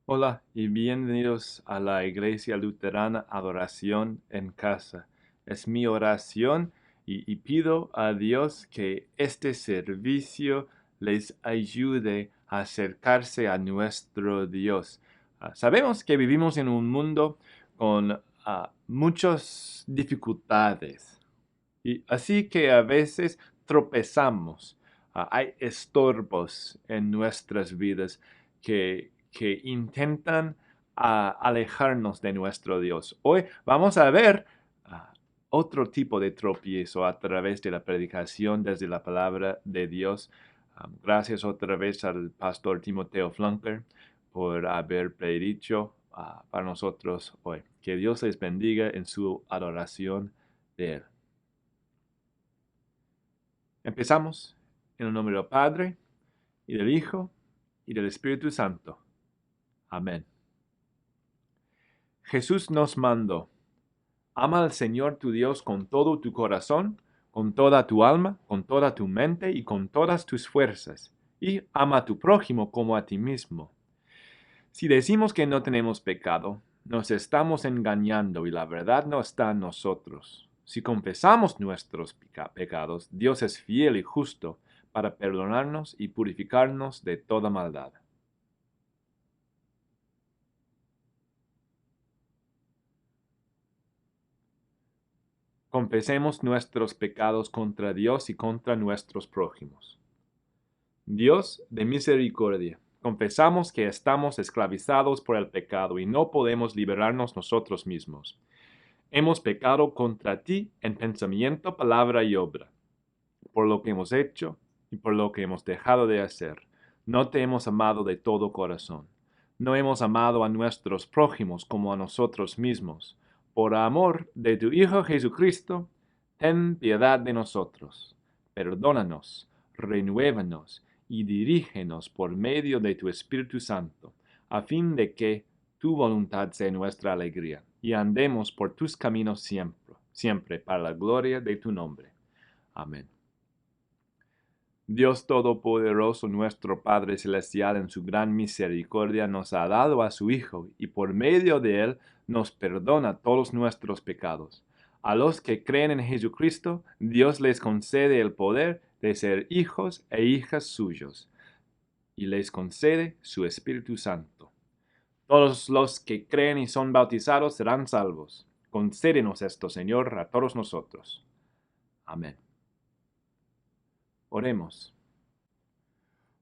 Hola y bienvenidos a la Iglesia Luterana Adoración en Casa. Es mi oración y pido a Dios que este servicio les ayude a acercarse a nuestro Dios. Sabemos que vivimos en un mundo con muchas dificultades y así que a veces tropezamos. Hay estorbos en nuestras vidas que intentan alejarnos de nuestro Dios. Hoy vamos a ver otro tipo de tropiezo a través de la predicación desde la palabra de Dios. Gracias otra vez al pastor Timoteo Flunker por haber predicho para nosotros hoy. Que Dios les bendiga en su adoración de Él. Empezamos en el nombre del Padre, y del Hijo, y del Espíritu Santo. Amén. Jesús nos mandó: ama al Señor tu Dios con todo tu corazón, con toda tu alma, con toda tu mente y con todas tus fuerzas, y ama a tu prójimo como a ti mismo. Si decimos que no tenemos pecado, nos estamos engañando y la verdad no está en nosotros. Si confesamos nuestros pecados, Dios es fiel y justo para perdonarnos y purificarnos de toda maldad. Confesemos nuestros pecados contra Dios y contra nuestros prójimos. Dios de misericordia, confesamos que estamos esclavizados por el pecado y no podemos liberarnos nosotros mismos. Hemos pecado contra ti en pensamiento, palabra y obra, por lo que hemos hecho y por lo que hemos dejado de hacer. No te hemos amado de todo corazón. No hemos amado a nuestros prójimos como a nosotros mismos. Por amor de tu Hijo Jesucristo, ten piedad de nosotros. Perdónanos, renuévanos y dirígenos por medio de tu Espíritu Santo, a fin de que tu voluntad sea nuestra alegría, y andemos por tus caminos siempre, siempre para la gloria de tu nombre. Amén. Dios Todopoderoso, nuestro Padre Celestial, en su gran misericordia, nos ha dado a su Hijo, y por medio de él nos perdona todos nuestros pecados. A los que creen en Jesucristo, Dios les concede el poder de ser hijos e hijas suyos, y les concede su Espíritu Santo. Todos los que creen y son bautizados serán salvos. Concédenos esto, Señor, a todos nosotros. Amén. Oremos.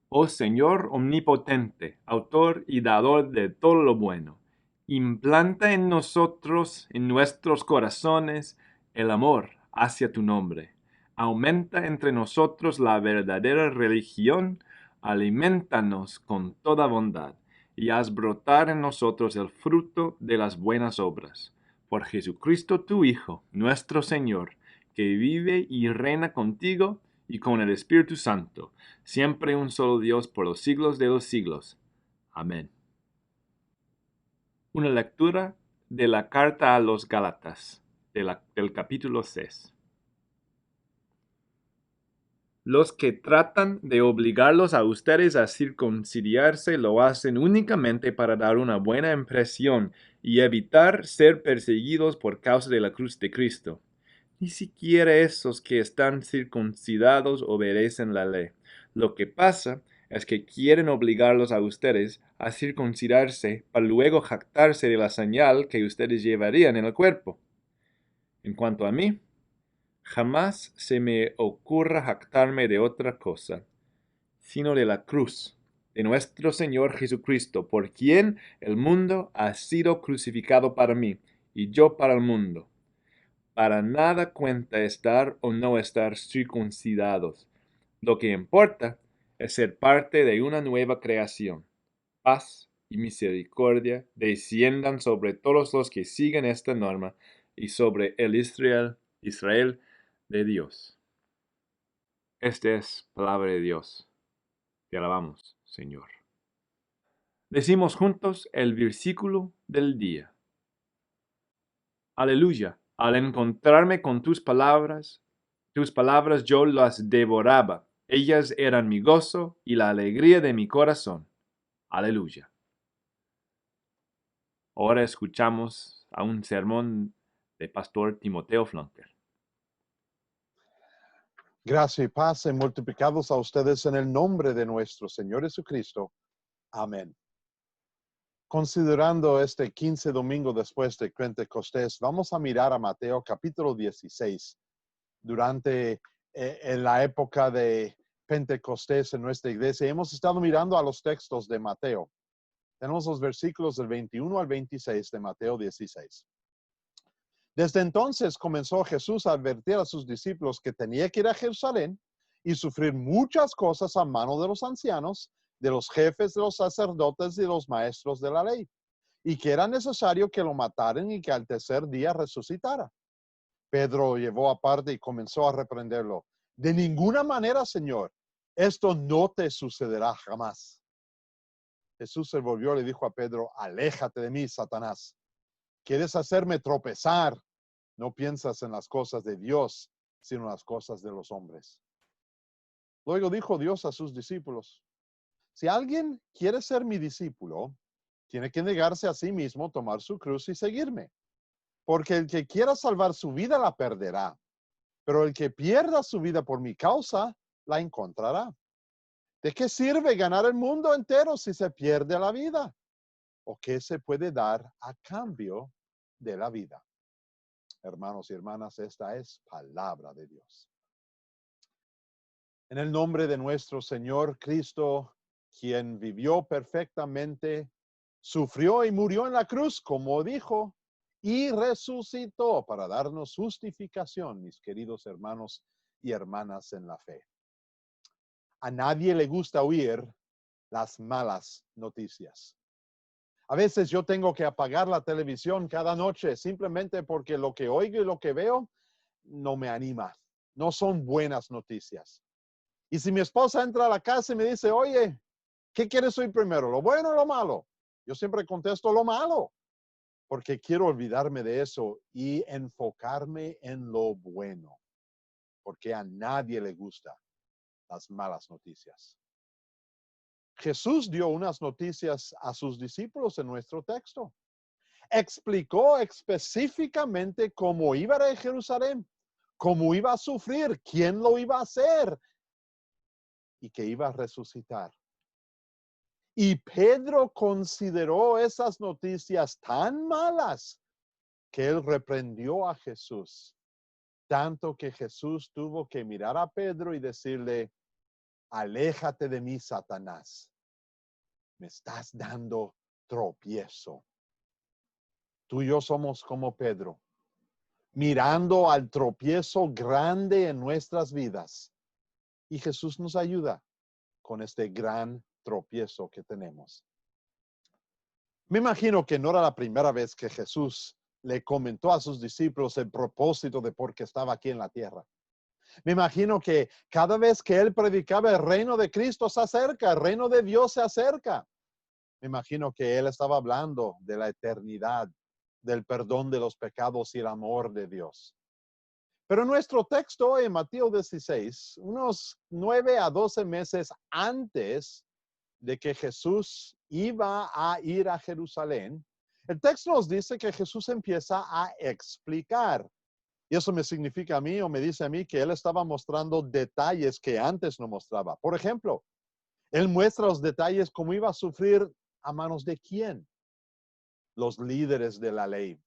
Oh Señor omnipotente, autor y dador de todo lo bueno, implanta en nosotros, en nuestros corazones, el amor hacia tu nombre. Aumenta entre nosotros la verdadera religión, aliméntanos con toda bondad, y haz brotar en nosotros el fruto de las buenas obras. Por Jesucristo tu Hijo, nuestro Señor, que vive y reina contigo y con el Espíritu Santo, siempre un solo Dios por los siglos de los siglos. Amén. Una lectura de la carta a los Gálatas, del capítulo 6. Los que tratan de obligarlos a ustedes a circuncidarse lo hacen únicamente para dar una buena impresión y evitar ser perseguidos por causa de la cruz de Cristo. Ni siquiera esos que están circuncidados obedecen la ley. Lo que pasa es que quieren obligarlos a ustedes a circuncidarse para luego jactarse de la señal que ustedes llevarían en el cuerpo. En cuanto a mí, jamás se me ocurra jactarme de otra cosa, sino de la cruz de nuestro Señor Jesucristo, por quien el mundo ha sido crucificado para mí, y yo para el mundo. Para nada cuenta estar o no estar circuncidados. Lo que importa es ser parte de una nueva creación. Paz y misericordia desciendan sobre todos los que siguen esta norma y sobre el Israel de Dios. Esta es palabra de Dios. Te alabamos, Señor. Decimos juntos el versículo del día. Aleluya. Al encontrarme con tus palabras yo las devoraba. Ellas eran mi gozo y la alegría de mi corazón. Aleluya. Ahora escuchamos a un sermón de Pastor Timoteo Flunker. Gracia y paz sean multiplicados a ustedes en el nombre de nuestro Señor Jesucristo. Amén. Considerando este 15 domingo después de Pentecostés, vamos a mirar a Mateo capítulo 16. Durante en la época de Pentecostés en nuestra iglesia, hemos estado mirando a los textos de Mateo. Tenemos los versículos del 21 al 26 de Mateo 16. Desde entonces comenzó Jesús a advertir a sus discípulos que tenía que ir a Jerusalén y sufrir muchas cosas a mano de los ancianos, de los jefes de los sacerdotes y de los maestros de la ley, y que era necesario que lo mataran y que al tercer día resucitara. Pedro lo llevó aparte y comenzó a reprenderlo. De ninguna manera, Señor, esto no te sucederá jamás. Jesús se volvió y le dijo a Pedro, aléjate de mí, Satanás. ¿Quieres hacerme tropezar? No piensas en las cosas de Dios, sino en las cosas de los hombres. Luego dijo Dios a sus discípulos, si alguien quiere ser mi discípulo, tiene que negarse a sí mismo, tomar su cruz y seguirme. Porque el que quiera salvar su vida la perderá, pero el que pierda su vida por mi causa la encontrará. ¿De qué sirve ganar el mundo entero si se pierde la vida? ¿O qué se puede dar a cambio de la vida? Hermanos y hermanas, esta es palabra de Dios. En el nombre de nuestro Señor Cristo, quien vivió perfectamente, sufrió y murió en la cruz, como dijo, y resucitó para darnos justificación, mis queridos hermanos y hermanas en la fe. A nadie le gusta oír las malas noticias. A veces yo tengo que apagar la televisión cada noche simplemente porque lo que oigo y lo que veo no me anima. No son buenas noticias. Y si mi esposa entra a la casa y me dice, oye, ¿qué quieres oír primero? ¿Lo bueno o lo malo? Yo siempre contesto lo malo, porque quiero olvidarme de eso y enfocarme en lo bueno, porque a nadie le gustan las malas noticias. Jesús dio unas noticias a sus discípulos en nuestro texto. Explicó específicamente cómo iba a Jerusalén, cómo iba a sufrir, quién lo iba a hacer y que iba a resucitar. Y Pedro consideró esas noticias tan malas que él reprendió a Jesús. Tanto que Jesús tuvo que mirar a Pedro y decirle, aléjate de mí, Satanás. Me estás dando tropiezo. Tú y yo somos como Pedro, mirando al tropiezo grande en nuestras vidas. Y Jesús nos ayuda con este gran tropiezo que tenemos. Me imagino que no era la primera vez que Jesús le comentó a sus discípulos el propósito de por qué estaba aquí en la tierra. Me imagino que cada vez que él predicaba el reino de Cristo se acerca, el reino de Dios se acerca. Me imagino que él estaba hablando de la eternidad, del perdón de los pecados y el amor de Dios. Pero nuestro texto en Mateo 16, unos 9 a 12 meses antes de que Jesús iba a ir a Jerusalén, el texto nos dice que Jesús empieza a explicar. Y eso me significa a mí o me dice a mí que él estaba mostrando detalles que antes no mostraba. Por ejemplo, él muestra los detalles cómo iba a sufrir a manos de quién. Los líderes de la ley,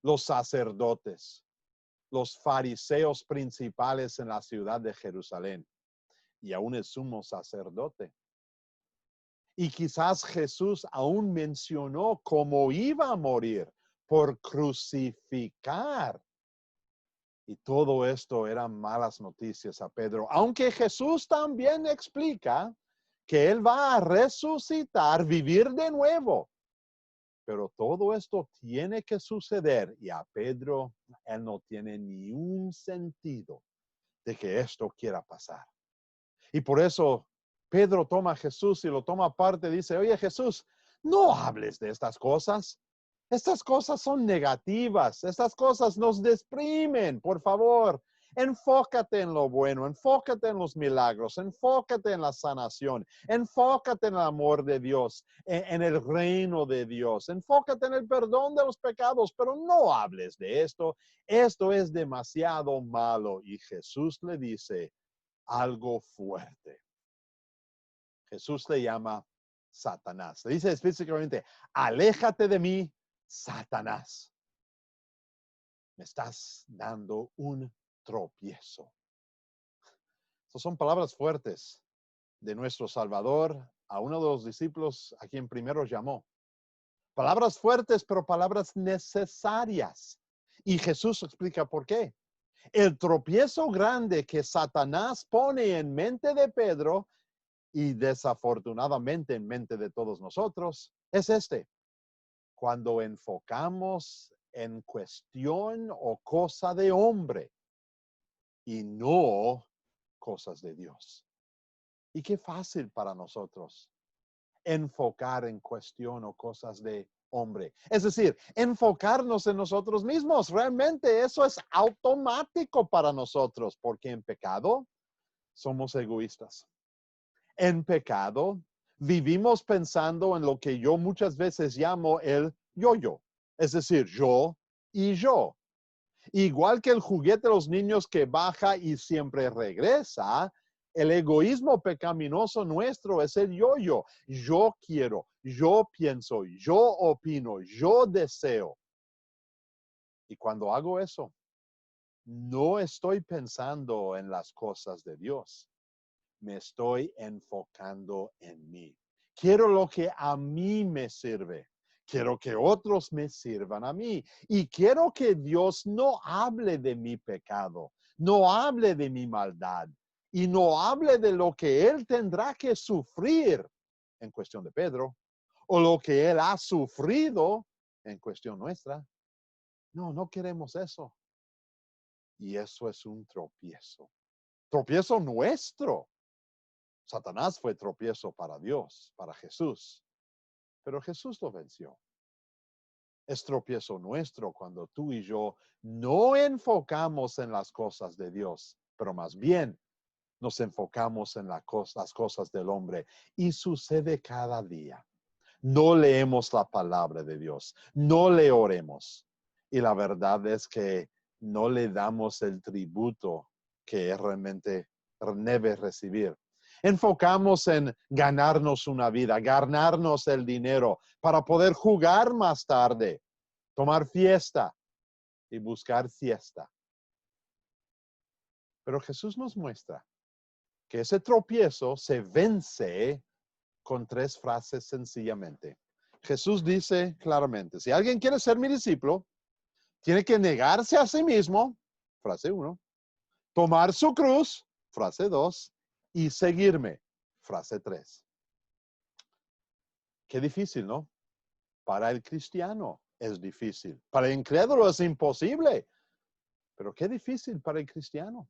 los sacerdotes, los fariseos principales en la ciudad de Jerusalén y aún el sumo sacerdote. Y quizás Jesús aún mencionó cómo iba a morir por crucificar. Y todo esto eran malas noticias a Pedro. Aunque Jesús también explica que él va a resucitar, vivir de nuevo. Pero todo esto tiene que suceder y a Pedro, él no tiene ni un sentido de que esto quiera pasar. Y por eso Pedro toma a Jesús y lo toma aparte y dice, oye Jesús, no hables de estas cosas. Estas cosas son negativas. Estas cosas nos deprimen, por favor. Enfócate en lo bueno, enfócate en los milagros, enfócate en la sanación, enfócate en el amor de Dios, en el reino de Dios, enfócate en el perdón de los pecados, pero no hables de esto. Esto es demasiado malo. Y Jesús le dice algo fuerte. Jesús le llama Satanás. Le dice específicamente, aléjate de mí, Satanás. Me estás dando un tropiezo. Estas son palabras fuertes de nuestro Salvador a uno de los discípulos a quien primero llamó. Palabras fuertes, pero palabras necesarias. Y Jesús explica por qué. El tropiezo grande que Satanás pone en mente de Pedro y desafortunadamente en mente de todos nosotros es este. Cuando enfocamos en cuestión o cosa de hombre y no cosas de Dios. Y qué fácil para nosotros enfocar en cuestión o cosas de hombre. Es decir, enfocarnos en nosotros mismos. Realmente eso es automático para nosotros, porque en pecado somos egoístas. En pecado vivimos pensando en lo que yo muchas veces llamo el yo-yo. Es decir, yo y yo. Igual que el juguete de los niños que baja y siempre regresa, el egoísmo pecaminoso nuestro es el yo-yo. Yo quiero, yo pienso, yo opino, yo deseo. Y cuando hago eso, no estoy pensando en las cosas de Dios. Me estoy enfocando en mí. Quiero lo que a mí me sirve. Quiero que otros me sirvan a mí. Y quiero que Dios no hable de mi pecado, no hable de mi maldad y no hable de lo que Él tendrá que sufrir en cuestión de Pedro o lo que Él ha sufrido en cuestión nuestra. No, no queremos eso. Y eso es un tropiezo. Tropiezo nuestro. Satanás fue tropiezo para Dios, para Jesús, pero Jesús lo venció. Es tropiezo nuestro cuando tú y yo no enfocamos en las cosas de Dios, pero más bien nos enfocamos en las cosas del hombre. Y sucede cada día. No leemos la palabra de Dios, no le oremos. Y la verdad es que no le damos el tributo que realmente debe recibir. Enfocamos en ganarnos una vida, ganarnos el dinero para poder jugar más tarde, tomar fiesta y buscar fiesta. Pero Jesús nos muestra que ese tropiezo se vence con 3 frases sencillamente. Jesús dice claramente, si alguien quiere ser mi discípulo, tiene que negarse a sí mismo, frase 1, tomar su cruz, frase 2, y seguirme, frase 3. Qué difícil, ¿no? Para el cristiano es difícil. Para el incrédulo es imposible. Pero qué difícil para el cristiano.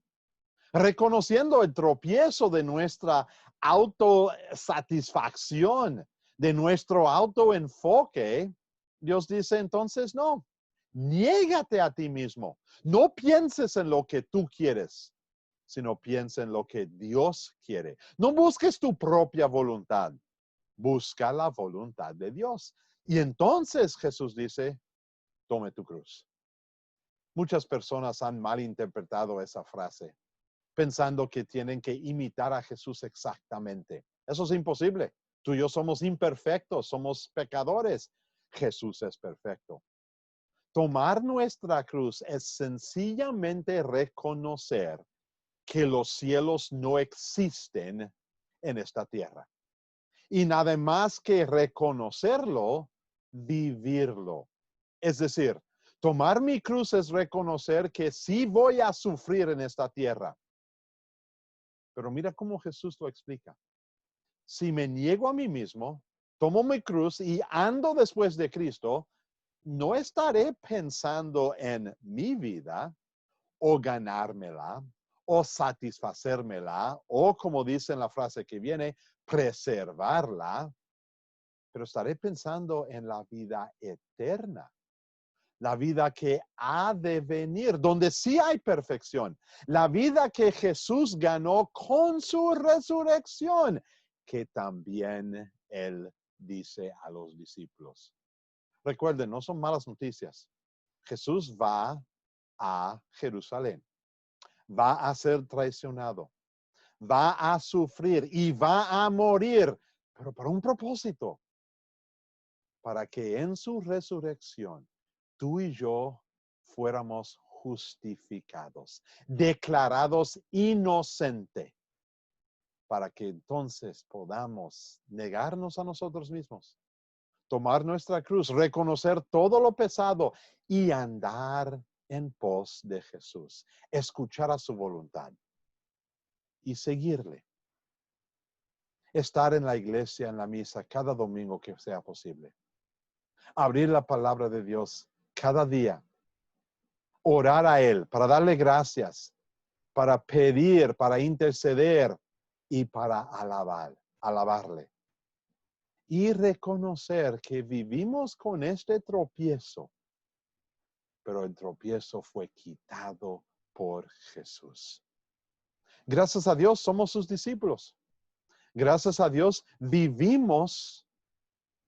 Reconociendo el tropiezo de nuestra autosatisfacción, de nuestro autoenfoque, Dios dice entonces, no, niégate a ti mismo. No pienses en lo que tú quieres, sino piensa en lo que Dios quiere. No busques tu propia voluntad, busca la voluntad de Dios. Y entonces Jesús dice, tome tu cruz. Muchas personas han malinterpretado esa frase, pensando que tienen que imitar a Jesús exactamente. Eso es imposible. Tú y yo somos imperfectos, somos pecadores. Jesús es perfecto. Tomar nuestra cruz es sencillamente reconocer que los cielos no existen en esta tierra. Y nada más que reconocerlo, vivirlo. Es decir, tomar mi cruz es reconocer que sí voy a sufrir en esta tierra. Pero mira cómo Jesús lo explica. Si me niego a mí mismo, tomo mi cruz y ando después de Cristo, no estaré pensando en mi vida o ganármela o satisfacérmela o, como dice en la frase que viene, preservarla, pero estaré pensando en la vida eterna, la vida que ha de venir, donde sí hay perfección, la vida que Jesús ganó con su resurrección, que también Él dice a los discípulos. Recuerden, no son malas noticias. Jesús va a Jerusalén, va a ser traicionado, va a sufrir y va a morir, pero para un propósito, para que en su resurrección tú y yo fuéramos justificados, declarados inocentes, para que entonces podamos negarnos a nosotros mismos, tomar nuestra cruz, reconocer todo lo pesado y andar en pos de Jesús, escuchar a su voluntad y seguirle. Estar en la iglesia, en la misa, cada domingo que sea posible. Abrir la palabra de Dios cada día. Orar a Él para darle gracias, para pedir, para interceder y para alabarle. Y reconocer que vivimos con este tropiezo, pero el tropiezo fue quitado por Jesús. Gracias a Dios somos sus discípulos. Gracias a Dios vivimos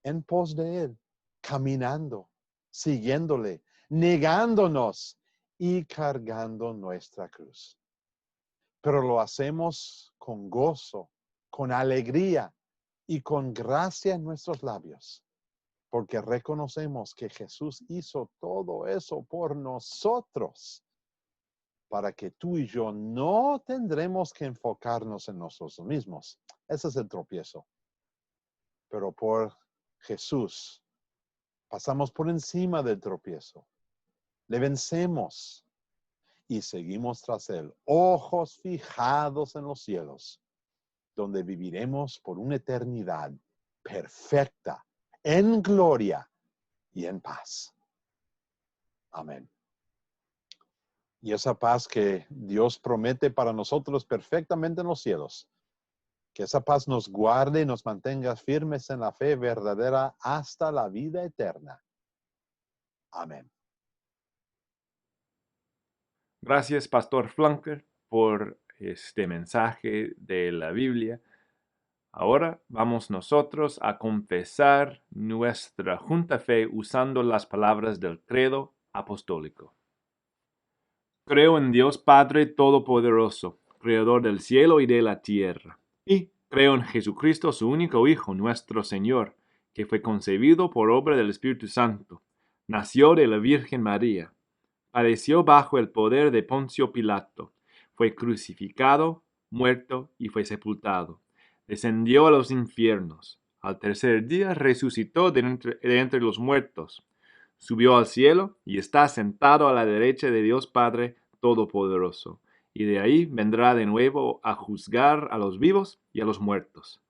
en pos de Él, caminando, siguiéndole, negándonos y cargando nuestra cruz. Pero lo hacemos con gozo, con alegría y con gracia en nuestros labios, porque reconocemos que Jesús hizo todo eso por nosotros, para que tú y yo no tendremos que enfocarnos en nosotros mismos. Ese es el tropiezo. Pero por Jesús pasamos por encima del tropiezo, le vencemos y seguimos tras Él, ojos fijados en los cielos, donde viviremos por una eternidad perfecta, en gloria y en paz. Amén. Y esa paz que Dios promete para nosotros perfectamente en los cielos, que esa paz nos guarde y nos mantenga firmes en la fe verdadera hasta la vida eterna. Amén. Gracias, Pastor Flanker, por este mensaje de la Biblia. Ahora vamos nosotros a confesar nuestra junta fe usando las palabras del credo apostólico. Creo en Dios Padre Todopoderoso, Creador del cielo y de la tierra, y creo en Jesucristo, su único Hijo, nuestro Señor, que fue concebido por obra del Espíritu Santo, nació de la Virgen María, padeció bajo el poder de Poncio Pilato, fue crucificado, muerto y fue sepultado. Descendió a los infiernos. Al tercer día resucitó de entre los muertos. Subió al cielo y está sentado a la derecha de Dios Padre Todopoderoso. Y de ahí vendrá de nuevo a juzgar a los vivos y a los muertos.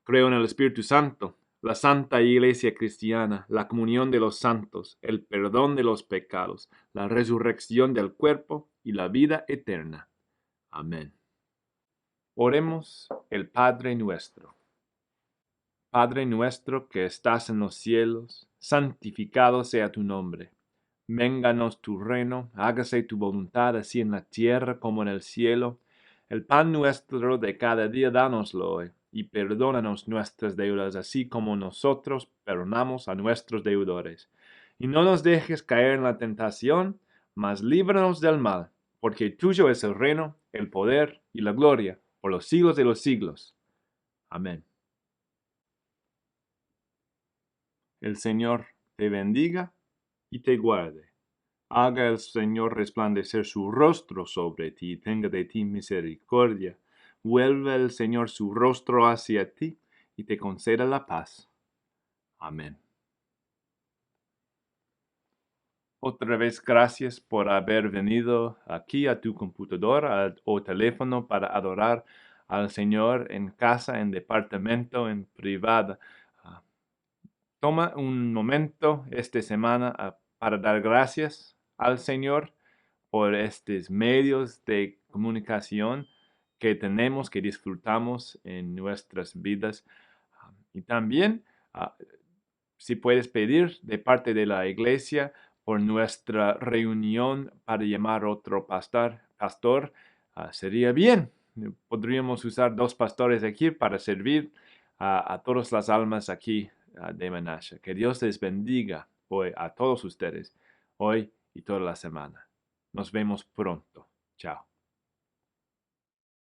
Creo en el Espíritu Santo, la Santa Iglesia Cristiana, la comunión de los santos, el perdón de los pecados, la resurrección del cuerpo y la vida eterna. Amén. Oremos el Padre nuestro. Padre nuestro que estás en los cielos, santificado sea tu nombre. Vénganos tu reino, hágase tu voluntad así en la tierra como en el cielo. El pan nuestro de cada día dánoslo hoy, y perdónanos nuestras deudas, así como nosotros perdonamos a nuestros deudores. Y no nos dejes caer en la tentación, mas líbranos del mal, porque tuyo es el reino, el poder y la gloria, por los siglos de los siglos. Amén. El Señor te bendiga y te guarde. Haga el Señor resplandecer su rostro sobre ti y tenga de ti misericordia. Vuelva el Señor su rostro hacia ti y te conceda la paz. Amén. Otra vez gracias por haber venido aquí a tu computadora o teléfono para adorar al Señor en casa, en departamento, en privada. Toma un momento esta semana para dar gracias al Señor por estos medios de comunicación que tenemos, que disfrutamos en nuestras vidas. Y también, si puedes pedir de parte de la iglesia por nuestra reunión para llamar otro pastor, sería bien. Podríamos usar 2 pastores aquí para servir a todas las almas aquí de Menasha. Que Dios les bendiga hoy a todos ustedes, hoy y toda la semana. Nos vemos pronto. Chao.